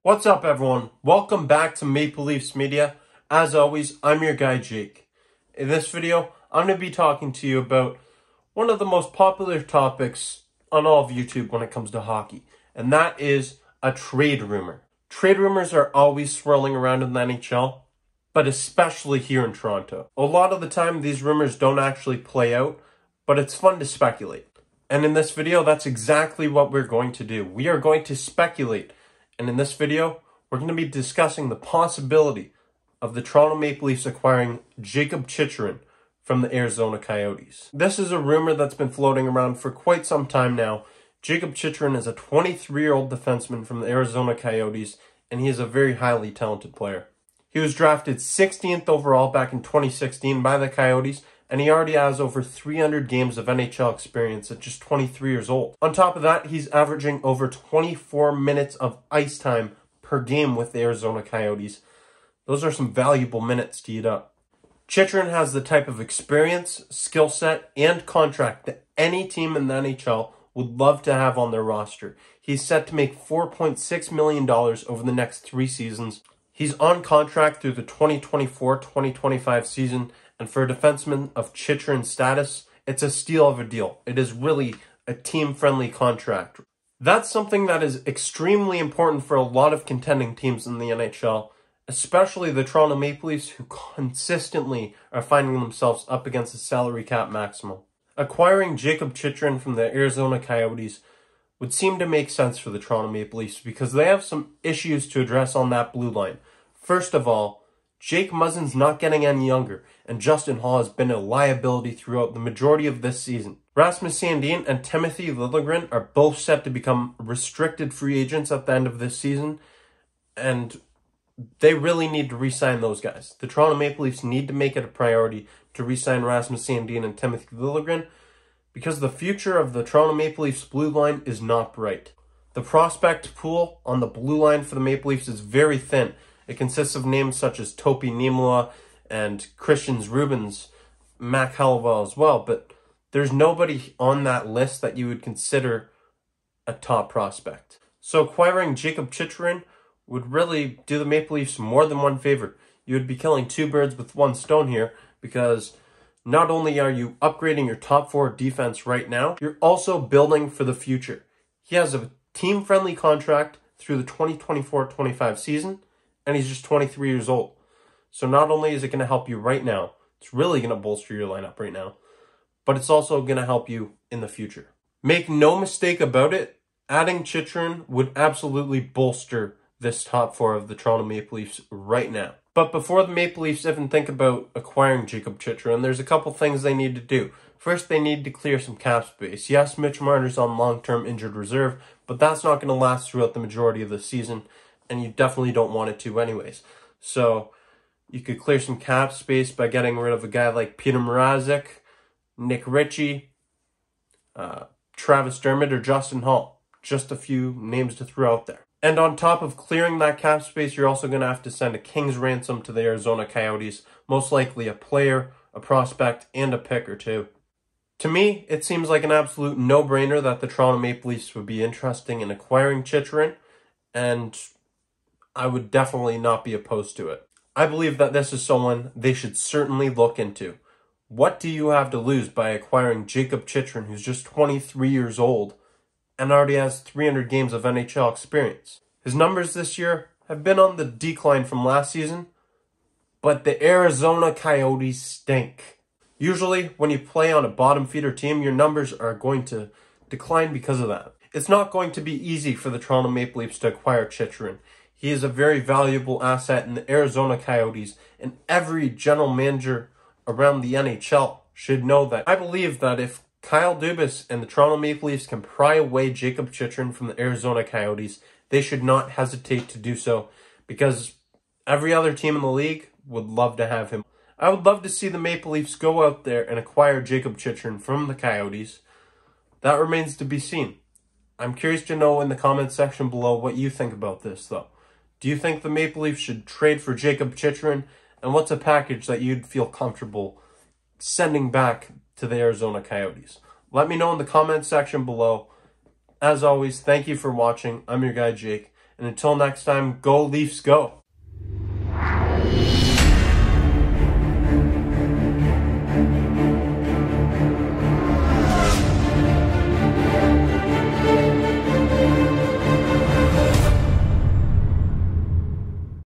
What's up, everyone? Welcome back to Maple Leafs Media. As always, I'm your guy, Jake. In this video, I'm going to be talking to you about one of the most popular topics on all of YouTube when it comes to hockey, and that is a trade rumor. Trade rumors are always swirling around in the NHL, but especially here in Toronto. A lot of the time, these rumors don't actually play out, but it's fun to speculate. And in this video, that's exactly what we're going to do. We are going to speculate. And in this video, we're going to be discussing the possibility of the Toronto Maple Leafs acquiring Jakob Chychrun from the Arizona Coyotes. This is a rumor that's been floating around for quite some time now. Jakob Chychrun is a 23-year-old defenseman from the Arizona Coyotes, and he is a very highly talented player. He was drafted 16th overall back in 2016 by the Coyotes, and he already has over 300 games of NHL experience at just 23 years old. On top of that, he's averaging over 24 minutes of ice time per game with the Arizona Coyotes. Those are some valuable minutes to eat up. Chychrun has the type of experience, skill set, and contract that any team in the NHL would love to have on their roster. He's set to make $4.6 million over the next 3 seasons. He's on contract through the 2024-2025 season, and for a defenseman of Chychrun's status, it's a steal of a deal. It is really a team-friendly contract. That's something that is extremely important for a lot of contending teams in the NHL, especially the Toronto Maple Leafs, who consistently are finding themselves up against the salary cap maximum. Acquiring Jakob Chychrun from the Arizona Coyotes would seem to make sense for the Toronto Maple Leafs because they have some issues to address on that blue line. First of all, Jake Muzzin's not getting any younger, and Justin Holl has been a liability throughout the majority of this season. Rasmus Sandin and Timothy Liljegren are both set to become restricted free agents at the end of this season, and they really need to re-sign those guys. The Toronto Maple Leafs need to make it a priority to re-sign Rasmus Sandin and Timothy Liljegren because the future of the Toronto Maple Leafs blue line is not bright. The prospect pool on the blue line for the Maple Leafs is very thin. It consists of names such as Topi Niemela and Christian Rubens, Mac Halliwell as well, but there's nobody on that list that you would consider a top prospect. So acquiring Jakob Chychrun would really do the Maple Leafs more than one favor. You would be killing 2 birds with 1 stone here because not only are you upgrading your top 4 defense right now, you're also building for the future. He has a team-friendly contract through the 2024-25 season, and he's just 23 years old. So not only is it going to help you right now, it's really going to bolster your lineup right now, but it's also going to help you in the future. Make no mistake about it, adding Chychrun would absolutely bolster this top 4 of the Toronto Maple Leafs right now. But before the Maple Leafs even think about acquiring Jakob Chychrun, there's a couple things they need to do. First, they need to clear some cap space. Yes, Mitch Marner's on long-term injured reserve, but that's not going to last throughout the majority of the season, and you definitely don't want it to anyways. So you could clear some cap space by getting rid of a guy like Peter Mrazek, Nick Ritchie, Travis Dermott, or Justin Holl. Just a few names to throw out there. And on top of clearing that cap space, you're also going to have to send a king's ransom to the Arizona Coyotes, most likely a player, a prospect, and a pick or 2. To me, it seems like an absolute no-brainer that the Toronto Maple Leafs would be interested in acquiring Chychrun, and I would definitely not be opposed to it. I believe that this is someone they should certainly look into. What do you have to lose by acquiring Jakob Chychrun, who's just 23 years old, and already has 300 games of NHL experience? His numbers this year have been on the decline from last season, but the Arizona Coyotes stink. Usually, when you play on a bottom feeder team, your numbers are going to decline because of that. It's not going to be easy for the Toronto Maple Leafs to acquire Chychrun. He is a very valuable asset in the Arizona Coyotes, and every general manager around the NHL should know that. I believe that if Kyle Dubas and the Toronto Maple Leafs can pry away Jakob Chychrun from the Arizona Coyotes, they should not hesitate to do so because every other team in the league would love to have him. I would love to see the Maple Leafs go out there and acquire Jakob Chychrun from the Coyotes. That remains to be seen. I'm curious to know in the comments section below what you think about this, though. Do you think the Maple Leafs should trade for Jakob Chychrun? And what's a package that you'd feel comfortable sending back to the Arizona Coyotes? Let me know in the comments section below. As always, thank you for watching. I'm your guy, Jake. And until next time, go Leafs go.